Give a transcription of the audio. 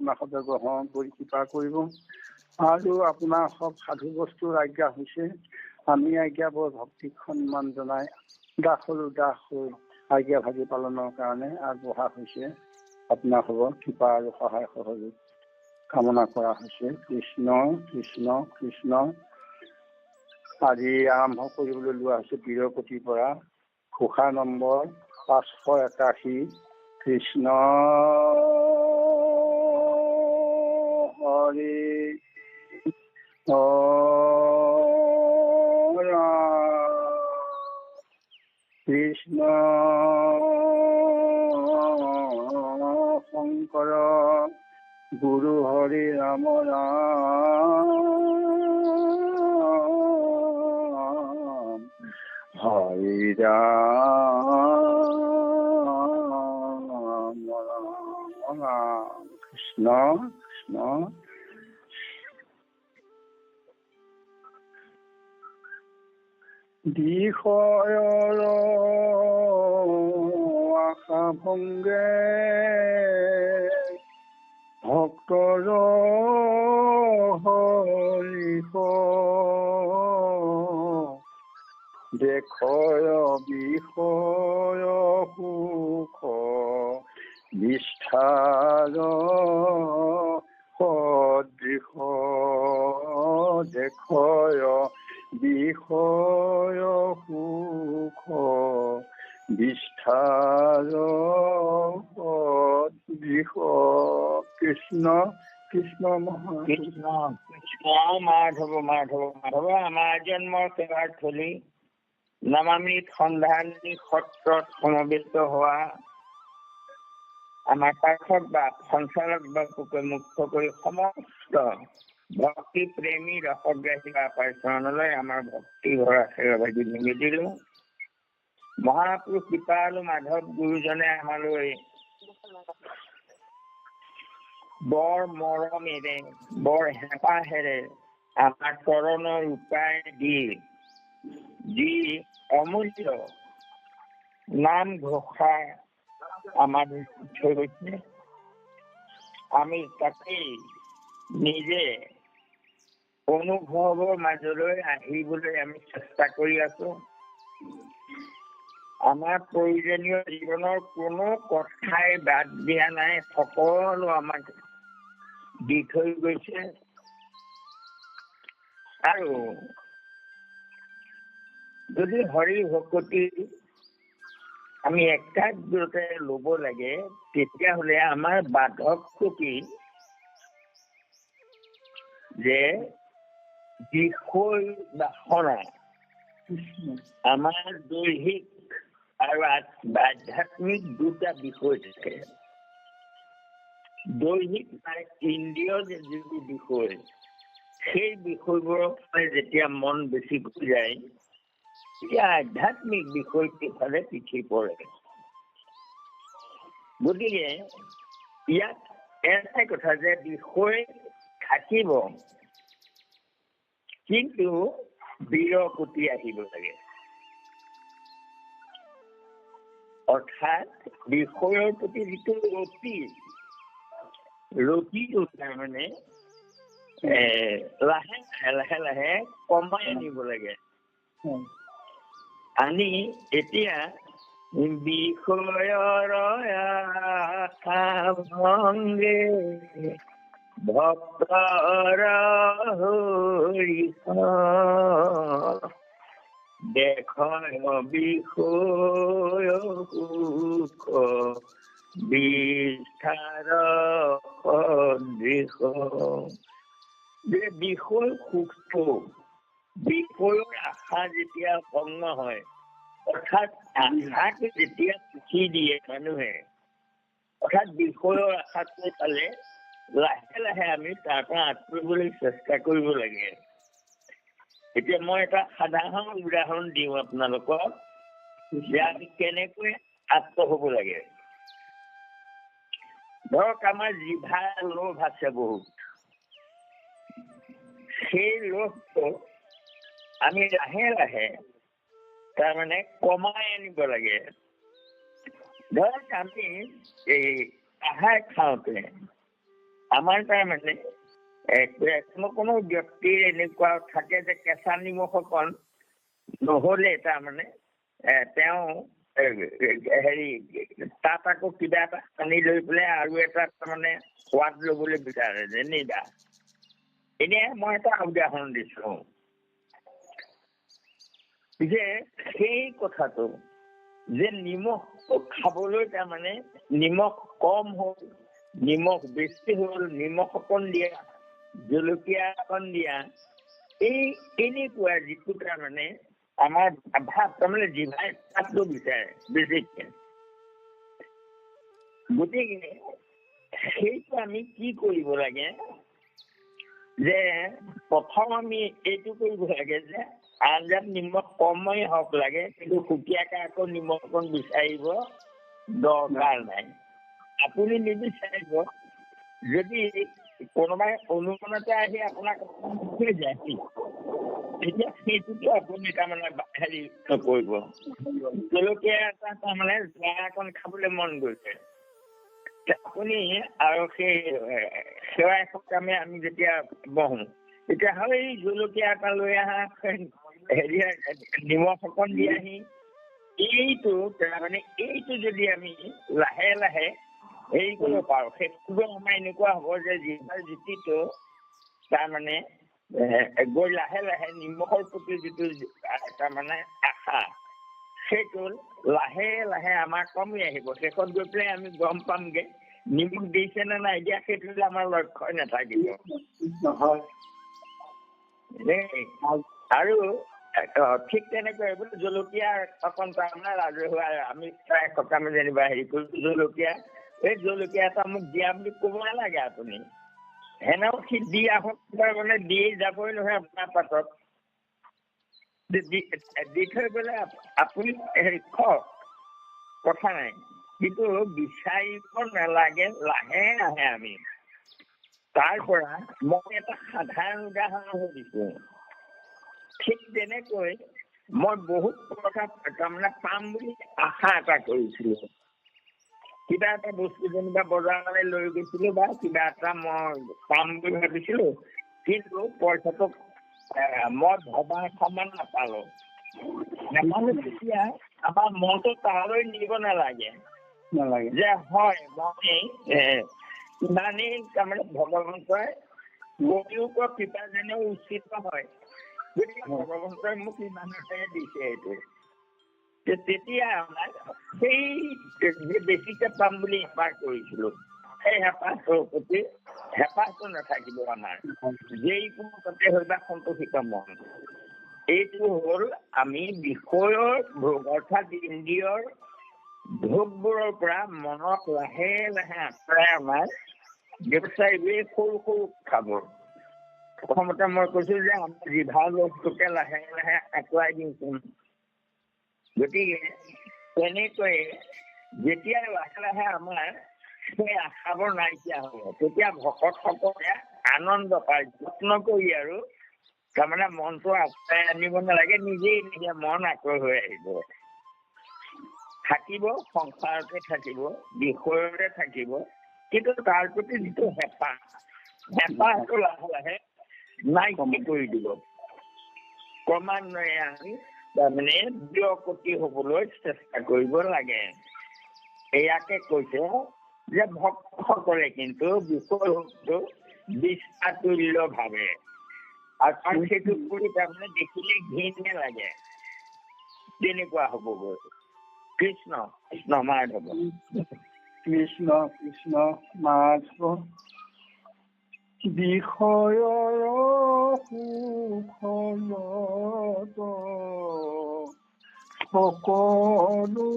আপোনাৰ সদায় গ্ৰহণ কৰি কৃপা কৰিব। আৰু আপোনাৰ সব সাধু বস্তুৰ আজ্ঞা হৈছে, আমি আজ্ঞা বৰ ভক্তি সন্মান জনাই দাসৰো দাস হৈ আজ্ঞা ভাগি পালনৰ কাৰণে আগবঢ়া হৈছে। আপোনাৰ হ'ব কৃপা আৰু সহায় সহযোগ কামনা কৰা হৈছে। কৃষ্ণ কৃষ্ণ কৃষ্ণ। আজি আৰম্ভ কৰিবলৈ লোৱা হৈছে বীৰপতিৰ পৰা, ঘোষা নম্বৰ 581। কৃষ্ণ হৰি কৃষ্ণ শংকৰ গুৰু হৰি ৰাম ৰাম হৰি ৰাম ৰাম কৃষ্ণ কৃষ্ণ। বিষয়ৰ আশা ভংগে ভক্তৰ হৰিষ দেখয় বিষয় সুখ বিস্তাৰ সদৃশ দেখয় বিষয় সুখ বিস্তাৰ সদৃশ। কৃষ্ণ কৃষ্ণ কৃষ্ণ কৃষ্ণ মাধৱ মাধৱ মাধৱ। আমাৰ জন্মৰ সেৱাৰ থলী নমামিত সন্ধানী সত্ৰত সমবেত হোৱা আমাৰ পাঠক বা সঞ্চালক বাপুকে মুক্ত কৰি সমস্ত ভক্তি প্ৰেমী ৰসগ্ৰাহী বা চৰণলৈ আমাৰ ভক্তি ভৰা সেৱাভাগি নিবেদিলো। মহাপুৰুষ কৃপালু মাধৱ গুৰুজনে আমালৈ বৰ মৰমেৰে বৰ হেঁপাহেৰে আমাৰ চৰণৰ উপায় দি অমূল্য নাম ঘোষা আমাৰ থৈ গৈছে। আমি তাকেই নিজে অনুভৱৰ মাজলৈ আহিবলৈ আমি চেষ্টা কৰি আছো। আমাৰ প্ৰয়োজনীয় জীৱনৰ কোনো কথাই বাদ দিয়া নাই, সকলো আমাক দি থৈ গৈছে। আৰু যদি হৰি ভকতি আমি একাগ্ৰতে ল'ব লাগে, তেতিয়াহ'লে আমাৰ বাধকটো কি যে বিষয় বাসনা আমাৰ দৈহিক আৰু আধ্যাত্মিক দুটা বিষয় থাকে। দৈহিক ইন্দ্ৰিয় যিবোৰ বিষয়, সেই বিষয়বোৰৰ যেতিয়া মন বেছি গৈ যায়, তেতিয়া আধ্যাত্মিক বিষয়টোৰ ফালে পিঠি পৰে। গতিকে ইয়াত এটাই কথা যে বিষয় থাকিব, কিন্তু বীৰপতি আহিব লাগে। অৰ্থাৎ বিষয়ৰ প্ৰতি যিটো ৰতিটো তাৰমানে লাহে লাহে লাহে কমাই আনিব লাগে। আনি এতিয়া বিষয়ৰ আশা ভংগে ভক্তৰ হৰিষ দেখয় বিষয় সুখ বিস্তাৰ সদৃশ। যে বিষয় সুখটো, বিষয়ৰ আশা যেতিয়া ভংগ হয়, অৰ্থাৎ আশাকে যেতিয়া পুঠি দিয়ে মানুহে, অৰ্থাৎ বিষয়ৰ আশাটো পালে লাহে লাহে আমি তাৰ পৰা আঁতৰিবলৈ চেষ্টা কৰিব লাগে। এতিয়া মই এটা সাধাৰণ উদাহৰণ দিওঁ আপোনালোকক, যে আমি কেনেকৈ আত্ম হ'ব লাগে। ধৰক আমাৰ জিভাৰ লোভ আছে বহুত, সেই লোভটো আমি লাহে লাহে তাৰমানে কমাই আনিব লাগে। ধৰক আমি এই আহাৰ খাওঁতে আমাৰ তাৰমানে কোনো ব্যক্তিৰ এনেকুৱা থাকে যে কেঁচা নিমখ অকণ নহলে তাৰমানে তেওঁ হেৰি তাত আকৌ কিবা এটা সানি লৈ পেলাই আৰু এটা তাৰমানে সোৱাদ লবলৈ বিচাৰে যে নিদা। এনে মই এটা উদাহৰণ দিছো যে সেই কথাটো যে নিমখ খাবলৈ তাৰমানে নিমখ কম হ'ল, নিমখ বেছি হ'ল, নিমখ অকণ দিয়া, জলকীয়া অকণ দিয়া, এই এনেকুৱা যিটো তাৰমানে আমাৰ ভাত তাৰমানে জিভাই খাদ্য বিচাৰে বেছিকে। গতিকে সেইটো আমি কি কৰিব লাগে যে প্ৰথম আমি এইটো কৰিব লাগে যে আঞ্জাত নিমখ কমেই হওক লাগে, কিন্তু সুকীয়াকৈ আকৌ নিমখ অকণ বিচাৰিব দৰকাৰ নাই। আপুনি নিবিচাৰিব যদি কোনোবাই অনুমানতে আহি আপোনাক যায়, তেতিয়া সেইটোতো আপুনি তাৰমানে হেৰি নকৰিব। জলকীয়া এটা তাৰমানে জলা অকণ খাবলৈ মন গৈছে, আপুনি আৰু সেই সেৱা সকামে আমি যেতিয়া বহো তেতিয়া হয় জলকীয়া এটা লৈ আহা, হেৰি নিমখ অকণ দি আহি এইটো তাৰমানে এইটো যদি আমি লাহে লাহে হেৰি কৰিব পাৰো, সেইটো আমাৰ এনেকুৱা হ'ব যে জিভাৰ জুতিটো তাৰমানে গৈ লাহে লাহে নিমখৰ প্ৰতি যিটো তাৰমানে আশা, সেইটো লাহে লাহে আমাৰ কমি আহিব। শেষত গৈ পেলাই আমি গম পামগে নিমখ দিছে নে নাই দিয়া, সেইটো আমাৰ লক্ষ্যই নাথাকিব। আৰু ঠিক তেনেকৈ জলকীয়া অকণ তাৰমানে ৰাজহুৱা আমি প্ৰায় সকামে যেনিবা হেৰি কৰিছো জলকীয়া, এই জলকীয়া এটা মোক দিয়া বুলি ক'ব নালাগে আপুনি। এনেও সি দি আহক মানে দি যাবই নহয় আপোনাৰ পাছত, দি থৈ গ'লে আপুনি হেৰি খওক, কথা নাই, কিন্তু বিচাৰিব নালাগে লাহে লাহে আমি। তাৰ পৰা মই এটা সাধাৰণ উদাহৰণ দিছো। ঠিক তেনেকৈ মই বহুত কথা তাৰমানে পাম বুলি আশা এটা কৰিছিলো। কিবা এটা বস্তু যেনিবা বজাৰলৈ লৈ গৈছিলো বা কিবা এটা মই পাম বুলি ভাবিছিলো, কিন্তু পইচাটো মই ভবা সমান নাপালো। তেতিয়া আমাৰ মনটো তালৈ নিব নালাগে যে হয় মই ইমানেই তাৰমানে ভগৱন্তই মোৰ কৃপা যেনেও উচিত হয়, গতিকে ভগৱন্তই মোক ইমানতে দিছে। এইটো তেতিয়া আমাৰ সেই বেছিকে পাম বুলি হেঁপাহ কৰিছিলো, সেই হেঁপাহটোৰ প্ৰতি হেঁপাহটো নাথাকিব আমাৰ। যিকোনো তাতে হয়বা সন্তোষিত মন। এইটো হ'ল আমি বিষয়ৰ ভোগ অৰ্থাৎ ইন্দ্ৰিয়ৰ ভোগবোৰৰ পৰা মনত লাহে লাহে আঁতৰাই আমাৰ ব্যৱসায় সৰু সৰু খাবৰ। প্ৰথমতে মই কৈছো যে আমাৰ জিভাৰ লোভটোকে লাহে লাহে আঁতৰাই দিওঁচোন। গতিকে তেনেকৈয়ে যেতিয়া লাহে লাহে আমাৰ সেই আশাবোৰ নাইকিয়া হ'ব, তেতিয়া ভকতসকলে আনন্দ পায়, যত্ন কৰি আৰু তাৰমানে মনটো আঁতৰাই আনিব নালাগে, নিজেই নিজে মন আঁতৰ হৈ আহিব। থাকিব সংসাৰতে থাকিব, বিষয়তে থাকিব, কিন্তু তাৰ প্ৰতি যিটো হেঁপাহটো লাহে লাহে নাইকিয়া কৰি দিব। ক্ৰমান্বয়ে আমি তাৰমানে ব্যকতি হবলৈ চেষ্টা কৰিব লাগে। এয়াকে কৈছে যে ভক্তসকলে কিন্তু বিষয়টো বিশ্বাতুল্য ভাবে, আৰু সেইটো কৰি তাৰমানে দেখিলে ঘিণ লাগে, তেনেকুৱা হ'বগৈ। কৃষ্ণ কৃষ্ণ মাধৱ, কৃষ্ণ কৃষ্ণ মাধৱ। বিষয়ৰ সুখলত সকলো